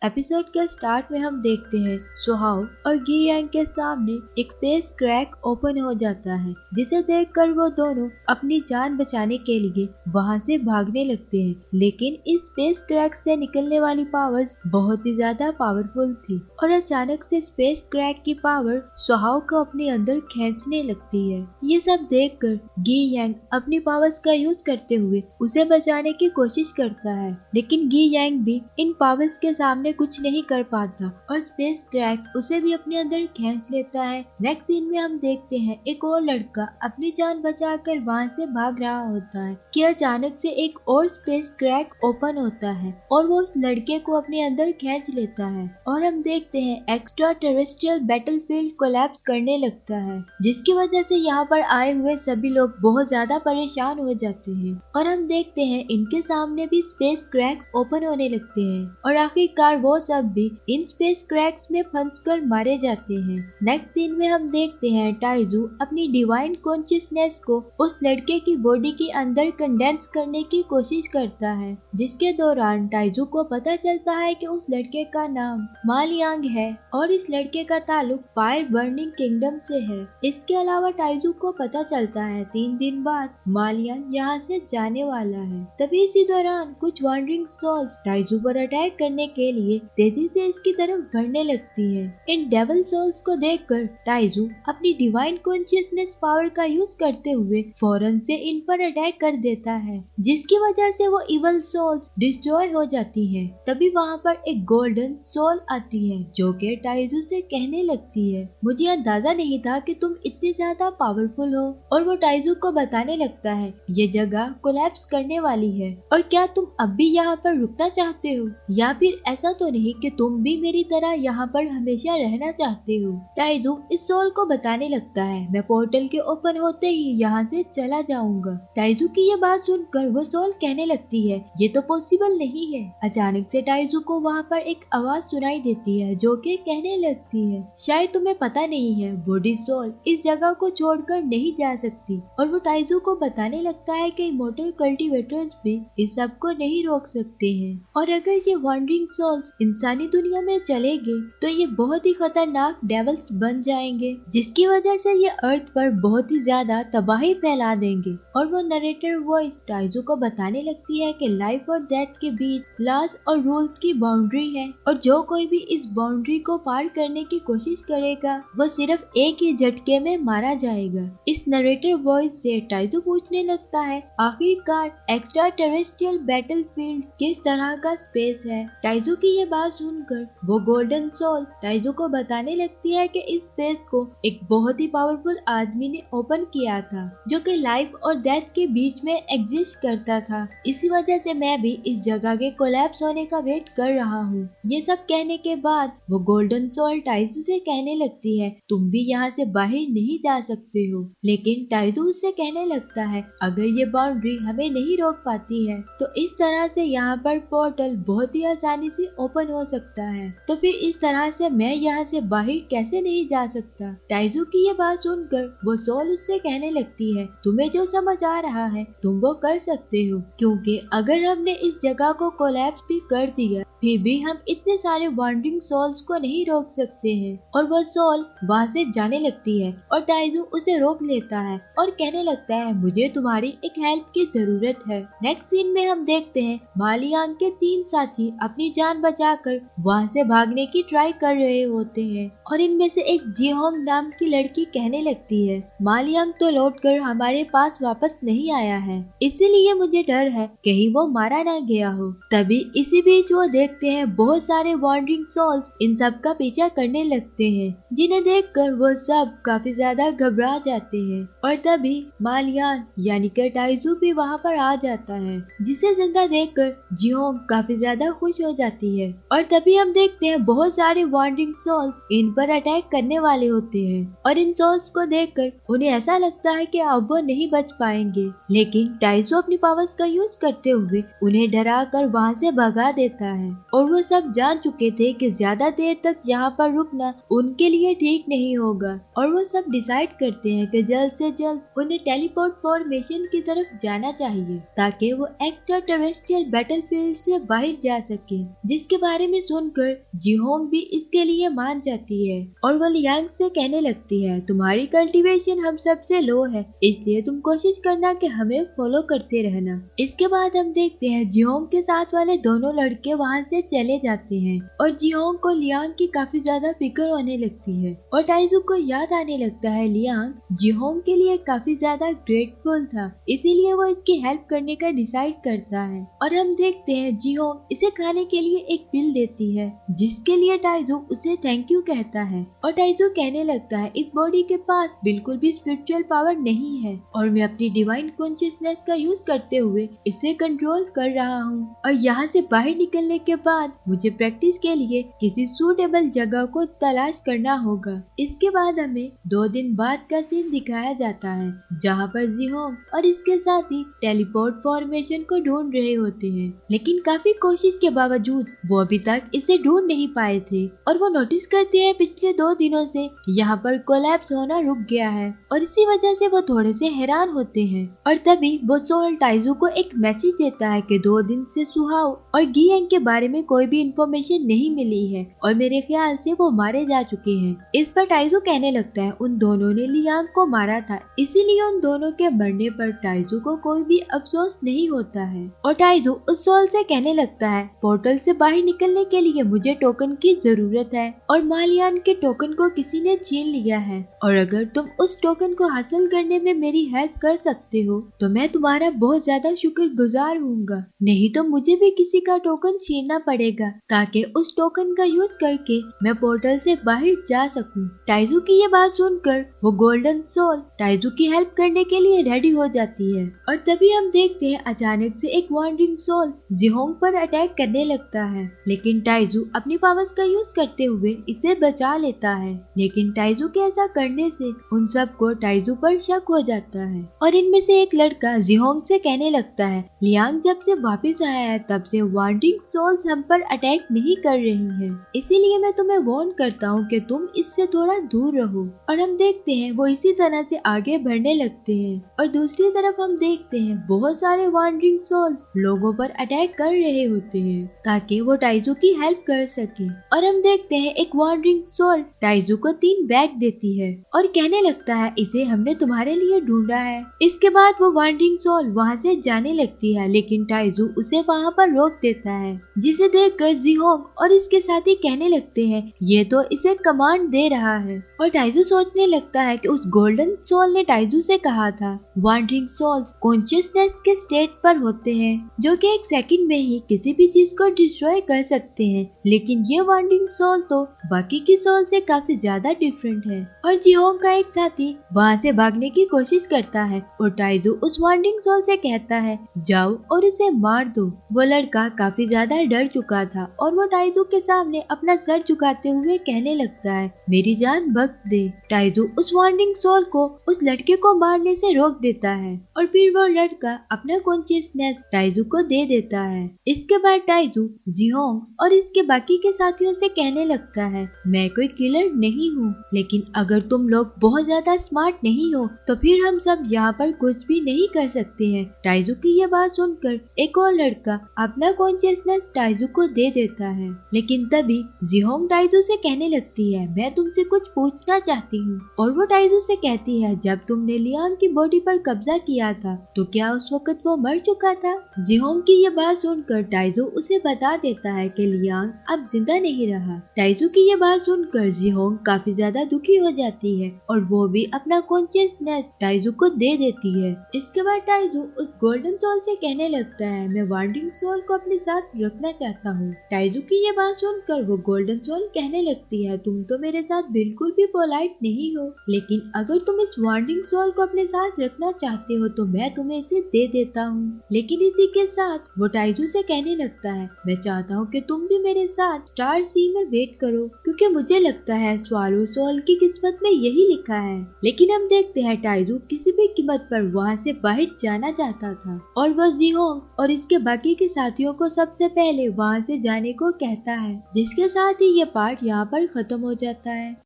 Episode के start में हम देखते हैं सुहाव और गी यांग के सामने एक स्पेस क्रैक ओपन हो जाता है, जिसे देखकर वो दोनों अपनी जान बचाने के लिए वहां से भागने लगते हैं। लेकिन इस स्पेस क्रैक से निकलने वाली पावर्स बहुत ही ज्यादा पावरफुल थी और अचानक से स्पेस क्रैक की पावर सुहाव को अपने अंदर खींचने लगती है। ये सब देखकर गी यांग अपनी पावर्स का यूज करते हुए उसे बचाने की कोशिश करता है, लेकिन गी यांग भी इन पावर्स के सामने कुछ नहीं कर पाता और स्पेस क्रैक उसे भी अपने अंदर खींच लेता है। नेक्स्ट सीन में हम देखते हैं एक और लड़का अपनी जान बचाकर वहां से भाग रहा होता है कि अचानक से एक और स्पेस क्रैक ओपन होता है और वो उस लड़के को अपने अंदर खींच लेता है और हम देखते हैं एक्स्ट्रा टेरेस्ट्रियल बैटलफील्ड कोलैप्स करने लगता है, जिसकी वजह से यहाँ पर आए हुए सभी लोग बहुत ज्यादा परेशान हो जाते हैं और हम देखते हैं इनके सामने भी स्पेस क्रैक्स ओपन होने लगते हैं और आखिरकार वो सब भी इन स्पेस क्रैक्स में फंसकर मारे जाते हैं। नेक्स्ट सीन में हम देखते हैं टाइजू अपनी डिवाइन कॉन्शियसनेस को उस लड़के की बॉडी के अंदर कंडेंस करने की कोशिश करता है, जिसके दौरान टाइजू को पता चलता है कि उस लड़के का नाम मालियांग है और इस लड़के का ताल्लुक फायर बर्निंग किंगडम से है। इसके अलावा टाइजू को पता चलता है 3 दिन बाद मालियांग यहाँ से जाने वाला है। तभी इसी दौरान कुछ वॉन्डरिंग सोल्स टाइजू पर अटैक करने के लिए तेजी से इसकी तरफ बढ़ने लगती है। इन डेविल सोल्स को देखकर टाइजू अपनी डिवाइन कॉन्शियसनेस पावर का यूज करते हुए फौरन से इन पर अटैक कर देता है, जिसकी वजह से वो इवल सोल्स डिस्ट्रॉय हो जाती हैं। तभी वहाँ पर एक गोल्डन सोल आती है जो कि टाइजू से कहने लगती है, मुझे अंदाजा नहीं था कि तुम इतनी ज्यादा पावरफुल हो। और वो टाइजू को बताने लगता है ये जगह कोलैप्स करने वाली है और क्या तुम अब भी यहाँ पर रुकना चाहते हो, या फिर ऐसा तो नहीं कि तुम भी मेरी तरह यहाँ पर हमेशा रहना चाहते हो। टाइजू इस सोल को बताने लगता है मैं पोर्टल के ओपन होते ही यहाँ से चला जाऊंगा। टाइजू की ये बात सुनकर वो सोल कहने लगती है ये तो पॉसिबल नहीं है। अचानक से टाइजू को वहाँ पर एक आवाज सुनाई देती है जो कि कहने लगती है शायद तुम्हें पता नहीं है बॉडी सोल इस जगह को छोड़कर नहीं जा सकती। और वो टाइजू को बताने लगता है कि इमॉर्टल कल्टीवेटर्स भी इस सब को नहीं रोक सकते हैं और अगर ये वॉन्डरिंग सोल्स इंसानी दुनिया में चले गए तो ये बहुत ही खतरनाक डेविल्स बन जाएंगे, जिसकी वजह से ये अर्थ पर बहुत ही ज्यादा तबाही फैला देंगे। और वो नरेटर वॉइस टाइजू को बताने लगती है कि लाइफ और डेथ के बीच लॉस और रूल्स की बाउंड्री है और जो कोई भी इस बाउंड्री को पार करने की कोशिश करेगा वो सिर्फ एक ही झटके में मारा जाएगा। इस नरेटर वॉइस से टाइजू पूछने लगता है आखिरकार एक्स्ट्रा टेरेस्ट्रियल बैटलफील्ड किस तरह का स्पेस है। टाइजू की ये बात सुनकर वो गोल्डन सोल टाइजू को बताने लगती है कि इस स्पेस को एक बहुत ही पावरफुल आदमी ने ओपन किया था जो कि लाइफ और डेथ के बीच में एग्जिस्ट करता था। इसी वजह से मैं भी इस जगह के कोलैप्स होने का वेट कर रहा हूँ। ये सब कहने के बाद वो गोल्डन सोल टाइजू से कहने लगती है तुम भी यहाँ से बाहर नहीं जा सकते हो। लेकिन टाइजू उससे कहने लगता है अगर ये बाउंड्री हमें नहीं रोक पाती है तो इस तरह से यहाँ पर पोर्टल बहुत ही आसानी से ओपन हो सकता है, तो फिर इस तरह से मैं यहाँ से बाहर कैसे नहीं जा सकता। टाइजू की ये बात सुनकर वो सोल उससे कहने लगती है तुम्हें जो समझ आ रहा है तुम वो कर सकते हो, क्योंकि अगर हमने इस जगह को कोलैप्स भी कर दिया फिर भी हम इतने सारे वॉन्डरिंग सोल्स को नहीं रोक सकते हैं। और वो सोल वहाँ से जाने लगती है और टाइजू उसे रोक लेता है और कहने लगता है मुझे तुम्हारी एक हेल्प की जरूरत है। नेक्स्ट सीन में हम देखते हैं मालियांग के 3 साथी अपनी जान बचाकर वहाँ से भागने की ट्राई कर रहे होते हैं और इनमें से एक जीहोंग नाम की लड़की कहने लगती है मालियांग तो लौटकर हमारे पास वापस नहीं आया है, इसीलिए मुझे डर है कहीं वो मारा ना गया हो। तभी इसी बीच वो देखते हैं बहुत सारे वॉन्डरिंग सोल्स इन सब का पीछा करने लगते हैं, जिन्हें देखकर वो सब काफी ज्यादा घबरा जाते हैं। और तभी मालियांग यानी कि टाइजू भी वहाँ पर आ जाता है, जिसे जिंदा देखकर जियोंग काफी ज्यादा खुश हो जाती है। और तभी हम देखते हैं बहुत सारे वॉन्डरिंग सोल्स इन पर अटैक करने वाले होते हैं और इन सोल्स को देखकर उन्हें ऐसा लगता है कि अब वो नहीं बच पाएंगे, लेकिन टाइजू अपनी पावर्स का यूज करते हुए उन्हें डरा कर वहाँ से भगा देता है। और वो सब जान चुके थे कि ज्यादा देर तक यहाँ पर रुकना उनके लिए ठीक नहीं होगा। और वो सब डिसाइड करते हैं कि जल्द से जल्द उन्हें टेलीपोर्ट फॉर्मेशन की तरफ जाना चाहिए ताकि वो एक्स्ट्रा टेरेस्ट्रियल बैटलफील्ड से बाहर जा सके, जिसके बारे में सुनकर जिहोंग भी इसके लिए मान जाती है और वो लियांग से कहने लगती है, तुम्हारी कल्टीवेशन हम सबसे लो है, इसलिए तुम कोशिश करना कि हमें फॉलो करते रहना। इसके बाद हम देखते हैं जिहोंग के साथ वाले दोनों लड़के वहाँ से चले जाते हैं और जिहोंग को लियांग की काफी ज्यादा फिक्र होने लगती है और टाइजू को याद आने लगता है लियांग जिहोंग के लिए काफी ज्यादा ग्रेटफुल था, इसीलिए वो इसकी हेल्प करने का डिसाइड करता है। और हम देखते हैं जिहोंग इसे खाने के लिए एक पिल देती है जिसके लिए टाइजू उसे थैंक यू कहता है और टाइजू कहने लगता है इस बॉडी के पास बिल्कुल भी स्पिरिचुअल पावर नहीं है और मैं अपनी डिवाइन कॉन्शियसनेस का यूज करते हुए इसे कंट्रोल कर रहा हूँ और यहाँ से बाहर निकलने के बाद मुझे प्रैक्टिस के लिए किसी सूटेबल जगह को तलाश करना होगा। इसके बाद हमें 2 दिन बाद का सीन दिखाया जाता है जहाँ पर जिहोंग और इसके साथी टेलीपोर्ट फॉर्मेशन को ढूंढ रहे होते हैं, लेकिन काफी कोशिश के बावजूद वो अभी तक इसे ढूंढ नहीं पाए थे और वो नोटिस करते हैं पिछले 2 दिनों से यहाँ पर कोलैप्स होना रुक गया है और इसी वजह से वो थोड़े से हैरान होते हैं। और तभी वो सोल टाइजू को एक मैसेज देता है कि 2 दिन से सुहाव और गियांग के बारे में कोई भी इंफॉर्मेशन नहीं मिली है और मेरे ख्याल से वो मारे जा चुके हैं। इस पर टाइजू कहने लगता है उन दोनों ने लियांग को मारा था, इसीलिए उन दोनों के मरने पर टाइजू को कोई भी अफसोस नहीं होता है। और टाइजू उस सोल से कहने लगता है पोर्टल से बाहर निकलने के लिए मुझे टोकन की जरूरत है और मालियान के टोकन को किसी ने छीन लिया है और अगर तुम उस टोकन को हासिल करने में मेरी हेल्प कर सकते हो तो मैं तुम्हारा बहुत ज्यादा शुक्रगुजार हूँगा, नहीं तो मुझे भी किसी का टोकन छीनना पड़ेगा ताकि उस टोकन का यूज करके मैं पोर्टल से बाहर जा सकूं। टाइजू की ये बात सुनकर वो गोल्डन सोल टाइजू की हेल्प करने के लिए रेडी हो जाती है और तभी हम देखते हैं अचानक से एक वॉन्डरिंग सोल जिहोंग पर अटैक करने लगता है, लेकिन टाइजू अपनी पावर्स का यूज करते हुए इसे बचा लेता है। लेकिन टाइजू के ऐसा करने से उन सबको टाइजू पर शक हो जाता है और इनमें से एक लड़का जिहोंग से कहने लगता है लियांग जब से वापस आया है तब से वॉन्डरिंग सोल्स हम पर अटैक नहीं कर रही हैं, इसीलिए मैं तुम्हें वार्न करता हूँ कि तुम इससे थोड़ा दूर रहो। और हम देखते हैं वो इसी तरह से आगे बढ़ने लगते हैं और दूसरी तरफ हम देखते हैं बहुत सारे वॉन्डरिंग सोल्स लोगों पर अटैक कर रहे होते हैं ताकि वो टाइजू की हेल्प कर सके। और हम देखते हैं एक वॉन्डरिंग सोल टाइजू को 3 बैग देती है और कहने लगता है इसे हमने तुम्हारे लिए ढूंढा है। इसके बाद वो वॉन्डरिंग सोल वहाँ से जाने लगती है, लेकिन टाइजू उसे वहाँ पर रोक देता है, जिसे देखकर जिहोंग और इसके साथी कहने लगते हैं ये तो इसे कमांड दे रहा है। और टाइजू सोचने लगता है कि उस गोल्डन सोल ने टाइजू से कहा था वॉन्डरिंग सोल्स कॉन्शियसनेस के स्टेट पर होते हैं जो कि 1 सेकंड में ही किसी भी चीज को डिस्ट्रॉय कर सकते हैं, लेकिन ये वॉन्डरिंग सोल तो बाकी की सोल से काफी ज्यादा डिफरेंट है। और जिहोंग का एक साथी वहाँ से भागने की कोशिश करता है और टाइजू उस वॉन्डरिंग सोल से कहता है जाओ और उसे मार दो। वो लड़का काफी ज्यादा डर चुका था और वो टाइजू के सामने अपना सर झुकाते हुए कहने लगता है मेरी जान बख्श दे। टाइजू उस वॉन्डरिंग सोल को उस लड़के को मारने से रोक देता है और फिर वो लड़का अपना कॉन्शियसनेस टाइजू को दे देता है। इसके बाद टाइजू जिहोंग और इसके बाकी के साथियों से कहने लगता है मैं कोई किलर नहीं हूँ, लेकिन अगर तुम लोग बहुत ज्यादा स्मार्ट नहीं हो तो फिर हम सब यहाँ पर कुछ भी नहीं कर सकते हैं। टाइजू की ये बात सुनकर एक और लड़का अपना कॉन्शियसनेस टाइजू को दे देता है, लेकिन तभी जिहोंग टाइजू से कहने लगती है मैं तुमसे कुछ पूछना चाहती हूँ। और वो टाइजू से कहती है जब तुमने लियांग की बॉडी पर कब्जा किया था तो क्या उस वक्त वो मर चुका था? जिहोंग की ये बात सुनकर टाइजू उसे बता देता है कि लियांग अब जिंदा नहीं रहा। टाइजू की ये बात सुनकर जिहोंग काफी ज्यादा दुखी हो जाती है और वो भी अपना कॉन्शियसनेस टाइजू को दे देती है। इसके बाद टाइजू उस गोल्डन सोल से कहने लगता है मैं वॉन्डरिंग सोल को अपने साथ रखना चाहता हूँ। टाइजू की ये बात सुनकर वो गोल्डन सोल कहने लगती है तुम तो मेरे साथ बिल्कुल भी पोलाइट नहीं हो, लेकिन अगर तुम इस वॉन्डरिंग सोल को अपने साथ रखना चाहते हो तो मैं तुम्हें इसे दे देता हूँ। लेकिन इसी के साथ वो टाइजू से कहने लगता है मैं चाहता हूँ कि तुम भी मेरे साथ स्टार सी में वेट करो, क्योंकि मुझे लगता है स्वालो सोल की किस्मत में यही लिखा है। लेकिन हम देखते हैं टाइजू किसी भी कीमत पर वहाँ से बाहर जाना चाहता था और वह जिहोंग और इसके बाकी के साथियों को सबसे पहले से वहाँ से जाने को कहता है, जिसके साथ ही ये पार्ट यहाँ पर खत्म हो जाता है।